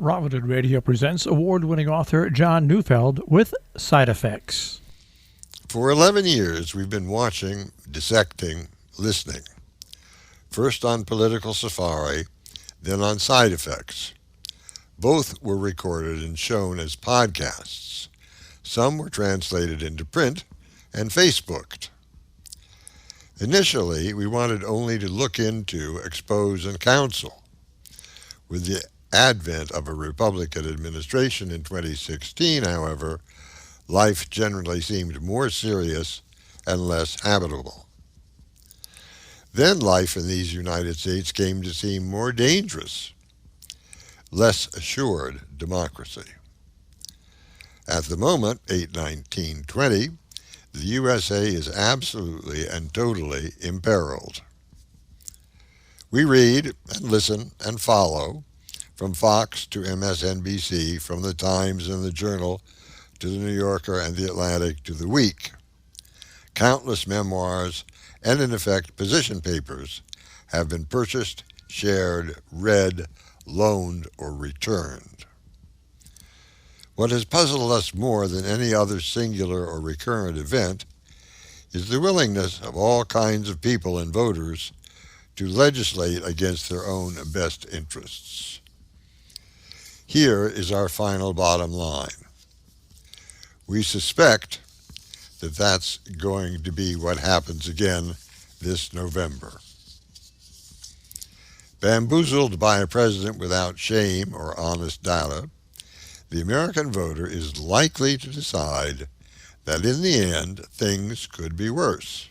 Robinhood Radio presents award-winning author John Neufeld with Side Effects. For 11 years, we've been watching, dissecting, listening. First on Political Safari, then on Side Effects. Both were recorded and shown as podcasts. Some were translated into print and Facebooked. Initially, we wanted only to look into, expose, and counsel. With the advent of a Republican administration in 2016, however, life generally seemed more serious and less habitable. Then life in these United States came to seem more dangerous, less assured democracy. At the moment, 8/19/20, the USA is absolutely and totally imperiled. We read and listen and follow, from Fox to MSNBC, from the Times and the Journal to the New Yorker and the Atlantic to the Week. Countless memoirs and, in effect, position papers have been purchased, shared, read, loaned, or returned. What has puzzled us more than any other singular or recurrent event is the willingness of all kinds of people and voters to legislate against their own best interests. Here is our final bottom line. We suspect that that's going to be what happens again this November. Bamboozled by a president without shame or honest data, the American voter is likely to decide that in the end things could be worse.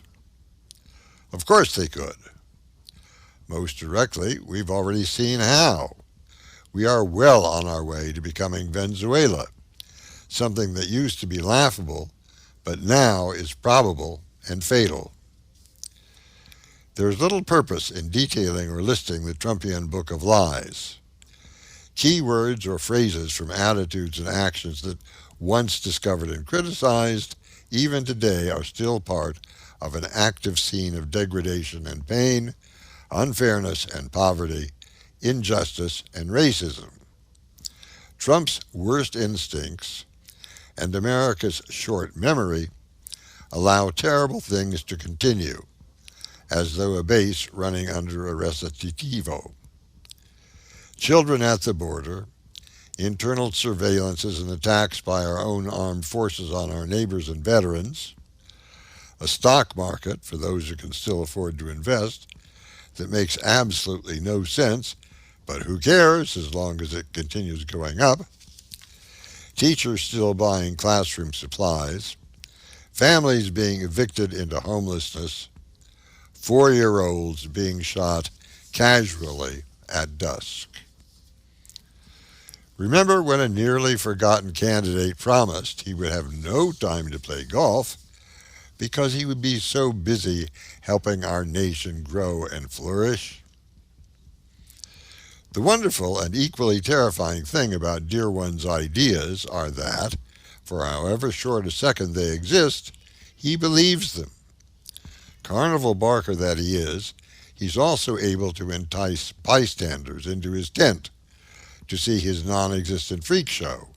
Of course they could. Most directly, we've already seen how. We are well on our way to becoming Venezuela, something that used to be laughable, but now is probable and fatal. There is little purpose in detailing or listing the Trumpian book of lies. Key words or phrases from attitudes and actions that, once discovered and criticized, even today are still part of an active scene of degradation and pain, unfairness and poverty, injustice and racism. Trump's worst instincts and America's short memory allow terrible things to continue, as though a base running under a recitativo. Children at the border, internal surveillances and attacks by our own armed forces on our neighbors and veterans, a stock market, for those who can still afford to invest, that makes absolutely no sense, but who cares as long as it continues going up, teachers still buying classroom supplies, families being evicted into homelessness, 4-year-olds being shot casually at dusk. Remember when a nearly forgotten candidate promised he would have no time to play golf because he would be so busy helping our nation grow and flourish? The wonderful and equally terrifying thing about dear one's ideas are that, for however short a second they exist, he believes them. Carnival barker that he is, he's also able to entice bystanders into his tent to see his non-existent freak show.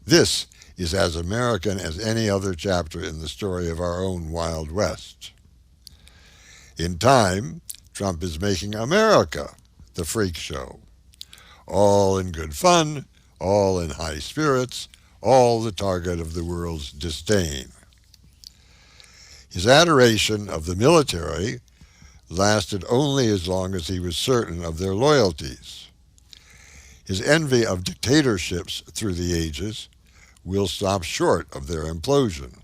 This is as American as any other chapter in the story of our own Wild West. In time, Trump is making America the freak show. All in good fun, all in high spirits, all the target of the world's disdain. His adoration of the military lasted only as long as he was certain of their loyalties. His envy of dictatorships through the ages will stop short of their implosion.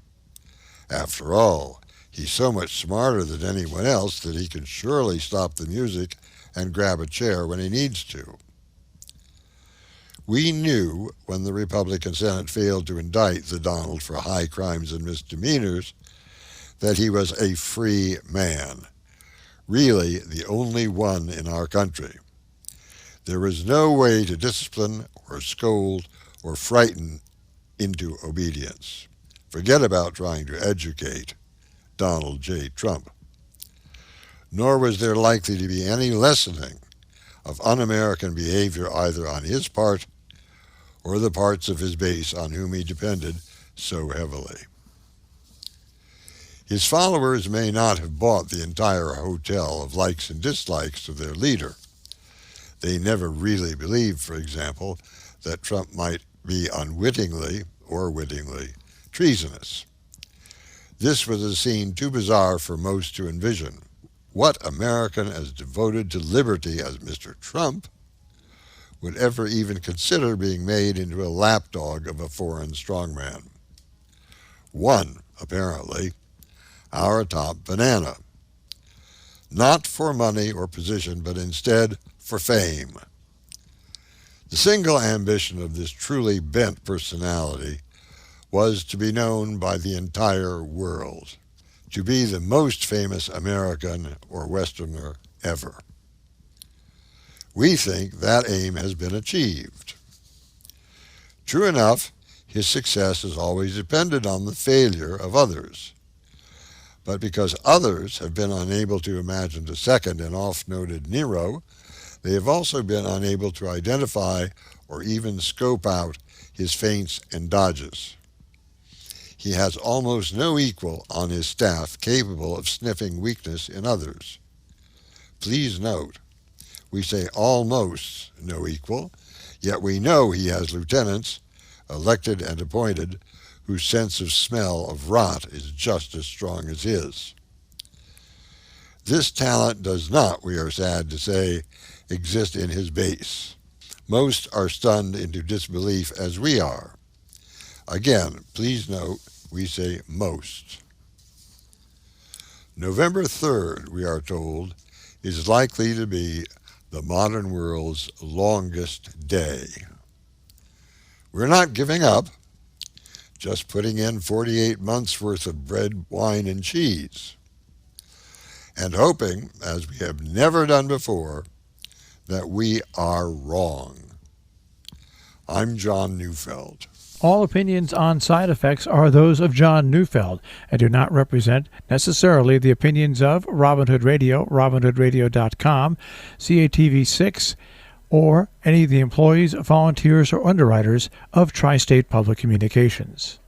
After all, he's so much smarter than anyone else that he can surely stop the music and grab a chair when he needs to. We knew when the Republican Senate failed to indict the Donald for high crimes and misdemeanors that he was a free man, really the only one in our country. There was no way to discipline or scold or frighten into obedience. Forget about trying to educate Donald J. Trump. Nor was there likely to be any lessening of un-American behavior either on his part or the parts of his base on whom he depended so heavily. His followers may not have bought the entire hotel of likes and dislikes of their leader. They never really believed, for example, that Trump might be unwittingly or wittingly treasonous. This was a scene too bizarre for most to envision. What American as devoted to liberty as Mr. Trump would ever even consider being made into a lapdog of a foreign strongman? One, apparently, our top banana. Not for money or position, but instead for fame. The single ambition of this truly bent personality was to be known by the entire world, to be the most famous American or Westerner ever. We think that aim has been achieved. True enough, his success has always depended on the failure of others. But because others have been unable to imagine the second and oft-noted Nero, they have also been unable to identify or even scope out his feints and dodges. He has almost no equal on his staff capable of sniffing weakness in others. Please note, we say almost no equal, yet we know he has lieutenants, elected and appointed, whose sense of smell of rot is just as strong as his. This talent does not, we are sad to say, exist in his base. Most are stunned into disbelief as we are. Again, please note, we say most. November 3rd, we are told, is likely to be the modern world's longest day. We're not giving up, just putting in 48 months' worth of bread, wine, and cheese, and hoping, as we have never done before, that we are wrong. I'm John Neufeld. All opinions on side effects are those of John Neufeld and do not represent necessarily the opinions of Robin Hood Radio, robinhoodradio.com, CATV6, or any of the employees, volunteers, or underwriters of Tri-State Public Communications.